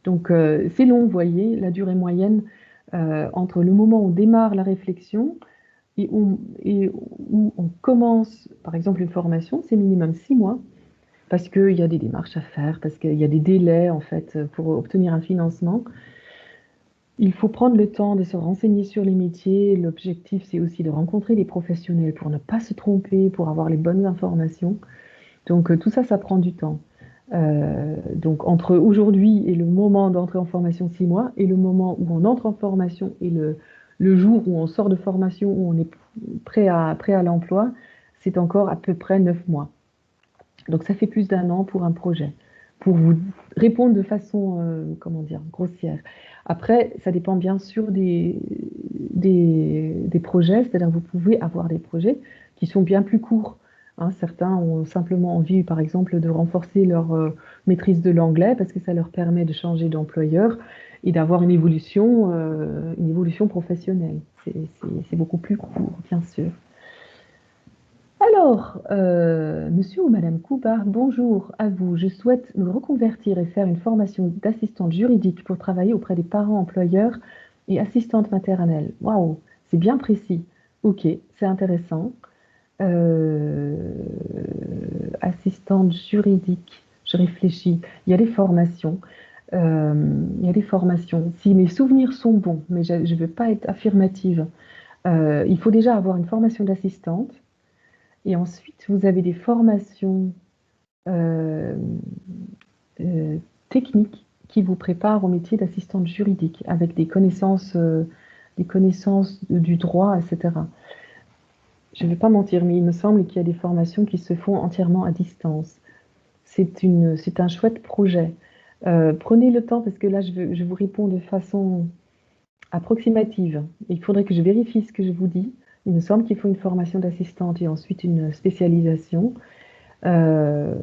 Donc c'est long, vous voyez, la durée moyenne entre le moment où on démarre la réflexion et où on commence, par exemple, une formation, c'est minimum 6 mois, parce qu'il y a des démarches à faire, parce qu'il y a des délais, en fait, pour obtenir un financement. Il faut prendre le temps de se renseigner sur les métiers. L'objectif, c'est aussi de rencontrer des professionnels pour ne pas se tromper, pour avoir les bonnes informations. Donc tout ça, ça prend du temps. Donc entre aujourd'hui et le moment d'entrer en formation 6 mois, et le moment où on entre en formation et le jour où on sort de formation, où on est prêt à l'emploi, c'est encore à peu près 9 mois. Donc ça fait plus d'un an pour un projet, pour vous répondre de façon, comment dire, grossière. Après, ça dépend bien sûr des projets, c'est-à-dire que vous pouvez avoir des projets qui sont bien plus courts. Hein. Certains ont simplement envie, par exemple, de renforcer leur maîtrise de l'anglais parce que ça leur permet de changer d'employeur et d'avoir une évolution professionnelle. C'est beaucoup plus court, bien sûr. Alors, monsieur ou madame Coubard, bonjour à vous. Je souhaite me reconvertir et faire une formation d'assistante juridique pour travailler auprès des parents employeurs et assistante maternelle. Waouh, c'est bien précis. Ok, c'est intéressant. Euh, assistante juridique, je réfléchis. Il y a des formations. Il y a des formations. Si mes souvenirs sont bons, mais je ne veux pas être affirmative, il faut déjà avoir une formation d'assistante. Et ensuite, vous avez des formations euh, euh, techniques qui vous préparent au métier d'assistante juridique avec des connaissances du droit, etc. Je ne vais pas mentir, mais il me semble qu'il y a des formations qui se font entièrement à distance. C'est un chouette projet. Prenez le temps parce que là, je vous réponds de façon approximative. Il faudrait que je vérifie ce que je vous dis. Il me semble qu'il faut une formation d'assistante et ensuite une spécialisation. Euh,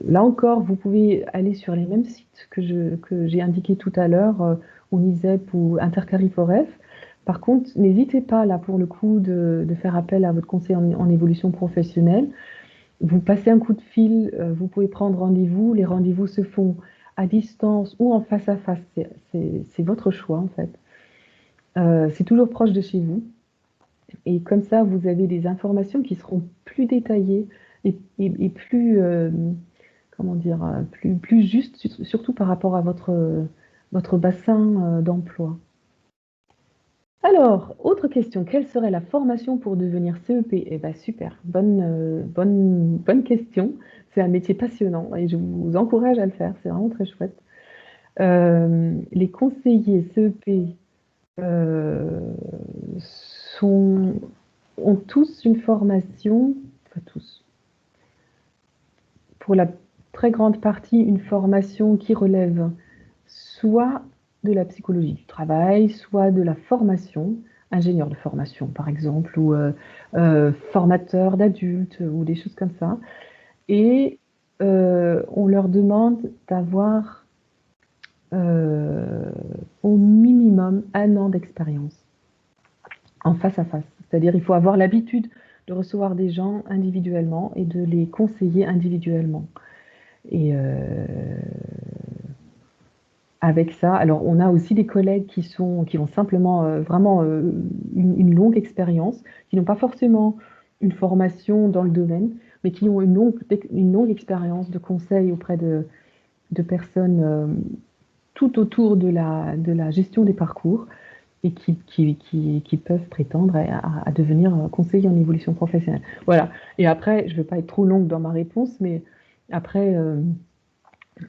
Là encore, vous pouvez aller sur les mêmes sites que j'ai indiqués tout à l'heure, ONISEP ou Intercariforef. Par contre, n'hésitez pas, là, pour le coup, de faire appel à votre conseiller en évolution professionnelle. Vous passez un coup de fil, vous pouvez prendre rendez-vous. Les rendez-vous se font à distance ou en face à face. C'est votre choix, en fait. C'est toujours proche de chez vous. Et comme ça, vous avez des informations qui seront plus détaillées et plus, comment dire, plus juste, surtout par rapport à votre bassin d'emploi. Alors, autre question, quelle serait la formation pour devenir CEP? Eh bien, super, bonne question. C'est un métier passionnant et je vous encourage à le faire, c'est vraiment très chouette. Les conseillers CEP euh, sont, ont tous une formation, enfin tous. pour la très grande partie une formation qui relève soit de la psychologie du travail, soit de la formation, ingénieur de formation par exemple, ou formateur d'adultes, ou des choses comme ça. Et on leur demande d'avoir au minimum 1 an d'expérience en face à face. C'est-à-dire il faut avoir l'habitude de recevoir des gens individuellement et de les conseiller individuellement. Et avec ça, alors on a aussi des collègues qui ont simplement vraiment une longue expérience, qui n'ont pas forcément une formation dans le domaine, mais qui ont une longue expérience de conseil auprès de personnes tout autour de la gestion des parcours et qui peuvent prétendre à devenir conseiller en évolution professionnelle. Voilà. Et après, je ne veux pas être trop longue dans ma réponse, mais après,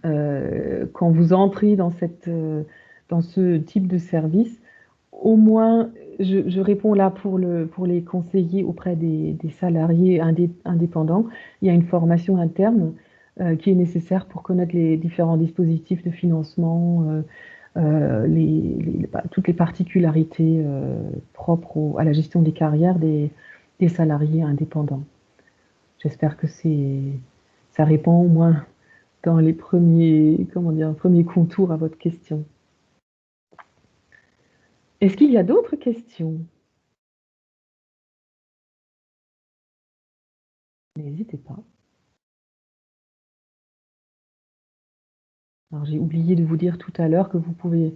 quand vous entrez dans ce type de service, au moins, je réponds là pour les conseillers auprès des salariés indépendants. Il y a une formation interne qui est nécessaire pour connaître les différents dispositifs de financement, toutes les particularités propres à la gestion des carrières des salariés indépendants. J'espère que ça répond au moins dans les premiers contours à votre question. Est-ce qu'il y a d'autres questions? N'hésitez pas. Alors, j'ai oublié de vous dire tout à l'heure que vous pouvez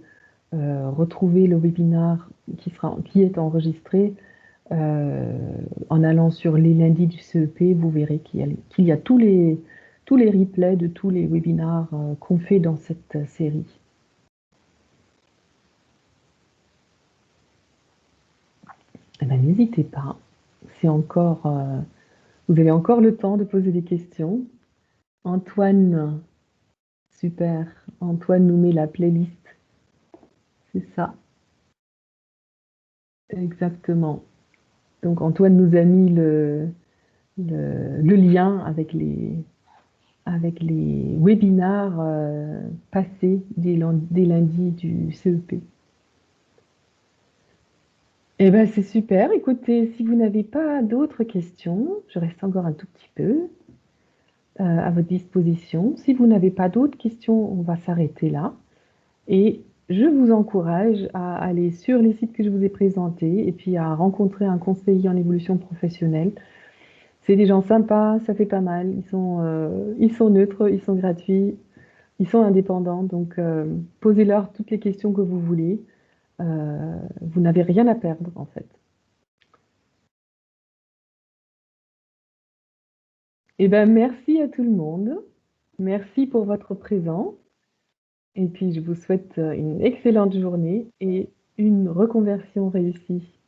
retrouver le webinaire qui est enregistré en allant sur les lundis du CEP. Vous verrez qu'il y a tous les replays de tous les webinaires qu'on fait dans cette série. Eh ben, n'hésitez pas. Vous avez encore le temps de poser des questions. Antoine, super. Antoine nous met la playlist. C'est ça. Exactement. Donc Antoine nous a mis le lien avec les webinaires passés des lundis du CEP. Eh ben c'est super. Écoutez, si vous n'avez pas d'autres questions, je reste encore un tout petit peu à votre disposition. Si vous n'avez pas d'autres questions, on va s'arrêter là. Et je vous encourage à aller sur les sites que je vous ai présentés et puis à rencontrer un conseiller en évolution professionnelle. C'est des gens sympas, ça fait pas mal. Ils sont neutres, ils sont gratuits, ils sont indépendants. Donc, posez-leur toutes les questions que vous voulez. Vous n'avez rien à perdre, en fait. Eh bien, merci à tout le monde. Merci pour votre présence. Et puis, je vous souhaite une excellente journée et une reconversion réussie.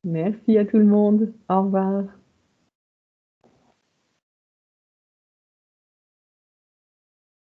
Merci à tout le monde. Au revoir.